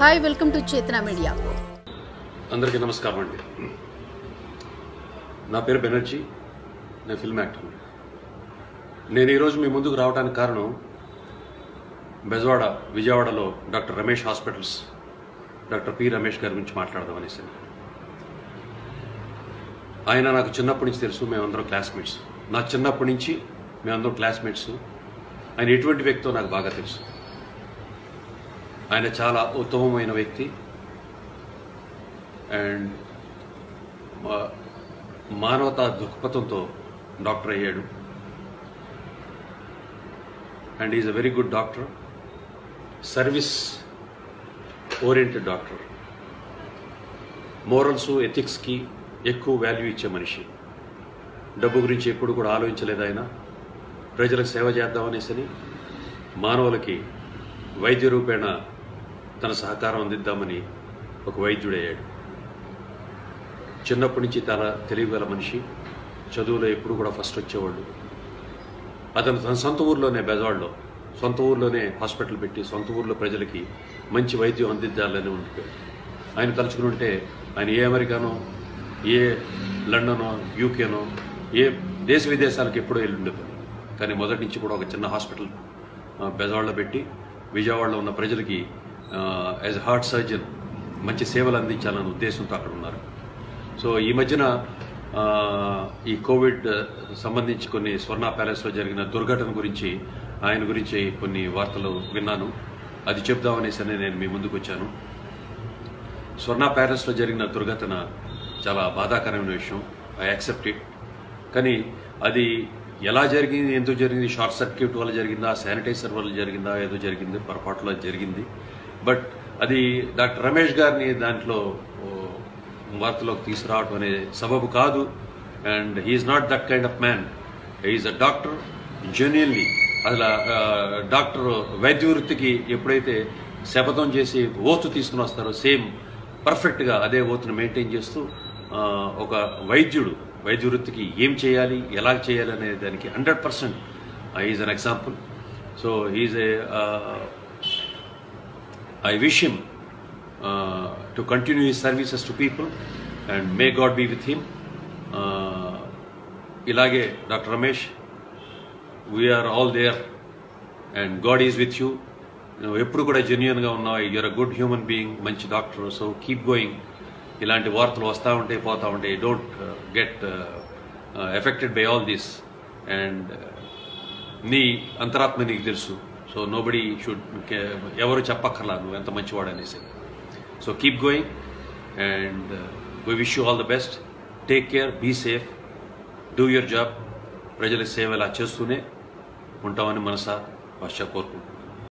Hi welcome to చేతన media. అందరికీ నమస్కారం అండి. నా పేరు బెనర్జీ, నేను ఫిల్మ్ యాక్టర్. నేను ఈరోజు మీ ముందుకు రావడానికి కారణం బెజవాడ విజయవాడలో doctor Ramesh hospitals doctor P Ramesh గారి గురించి మాట్లాడదామనేసి. ఆయన నాకు చిన్నప్పటి నుంచి తెలుసు, మేమందరం క్లాస్మేట్స్. నా చిన్నప్పటి నుంచి మేమందరం క్లాస్మేట్స్. ఆయన ఎటువంటి వ్యక్తితో నాకు బాగా తెలుసు. ఆయన చాలా ఉత్తమమైన వ్యక్తి అండ్ మానవతా దృక్పథంతో డాక్టర్ అయ్యాడు. And is a very good doctor, service oriented doctor, morals ఎథిక్స్కి ఎక్కువ వాల్యూ ఇచ్చే మనిషి. డబ్బు గురించి ఎప్పుడు కూడా ఆలోచించలేదు ఆయన. ప్రజలకు సేవ చేద్దామనేసని మానవులకి వైద్య రూపేణ తన సహకారం అందిద్దామని ఒక వైద్యుడయ్యాడు. చిన్నప్పటి నుంచి చాలా తెలివిగల మనిషి, చదువులో ఎప్పుడు కూడా ఫస్ట్ వచ్చేవాళ్ళు. అతను తన సొంత ఊర్లోనే, బెజవాడలో సొంత ఊర్లోనే హాస్పిటల్ పెట్టి సొంత ఊర్లో ప్రజలకి మంచి వైద్యం అందించాలని ఉండిపోయాడు. ఆయన తలుచుకుని ఉంటే ఆయన ఏ అమెరికానో, ఏ లండనో, యూకేనో, ఏ దేశ విదేశాలకు ఎప్పుడో వెళ్ళి ఉండిపోయాడు. కానీ మొదటి నుంచి కూడా ఒక చిన్న హాస్పిటల్ బెజవాడలో పెట్టి విజయవాడలో ఉన్న ప్రజలకి యాజ్ హార్ట్ సర్జన్ మంచి సేవలు అందించాలనే ఉద్దేశంతో అక్కడ ఉన్నారు. సో ఈ మధ్యన ఈ కోవిడ్ సంబంధించి కొన్ని స్వర్ణ ప్యాలెస్లో జరిగిన దుర్ఘటన గురించి, ఆయన గురించి కొన్ని వార్తలు విన్నాను. అది చెప్దామనేసి నేను మీ ముందుకు వచ్చాను. స్వర్ణ ప్యాలెస్లో జరిగిన దుర్ఘటన చాలా బాధాకరమైన విషయం. I accept it. కానీ అది ఎలా జరిగింది, ఎందుకు జరిగింది, షార్ట్ సర్క్యూట్ వల్ల జరిగిందా, శానిటైజర్ వల్ల జరిగిందా, ఏదో జరిగింది, పొరపాటులో జరిగింది. బట్ అది డాక్టర్ రమేష్ గారిని దాంట్లో వార్తలోకి తీసుకురావడం అనే సబబు కాదు. And he's not that kind of man. He's a doctor genuinely. అసలు డాక్టర్ వైద్య వృత్తికి ఎప్పుడైతే శపథం చేసి ఓతు తీసుకుని వస్తారో సేమ్ పర్ఫెక్ట్గా అదే ఓతును మెయింటైన్ చేస్తూ ఒక వైద్యుడు వైద్య వృత్తికి ఏం చేయాలి, ఎలా చేయాలి అనే దానికి 100% is an example. So he's I wish him to continue his services to people and may God be with him. Ilage Dr. Ramesh, we are all there and God is with you. Eppudu kuda genuine ga unnavu. You are a good human being, manchi doctor, so keep going. Ilanti vartalu vasta unte pota unte, don't get affected by all this. And nee antaratma neeku telusu. So nobody should, ఎవరు చెప్పక్కర్లా నువ్వు ఎంత మంచివాడు అనేసి. So keep going and we wish you all the best. Take care, be safe, do your job. ప్రజల సేవ ఇలా చేస్తూనే ఉంటామని మనసా భాష కోరుకుంటున్నాను.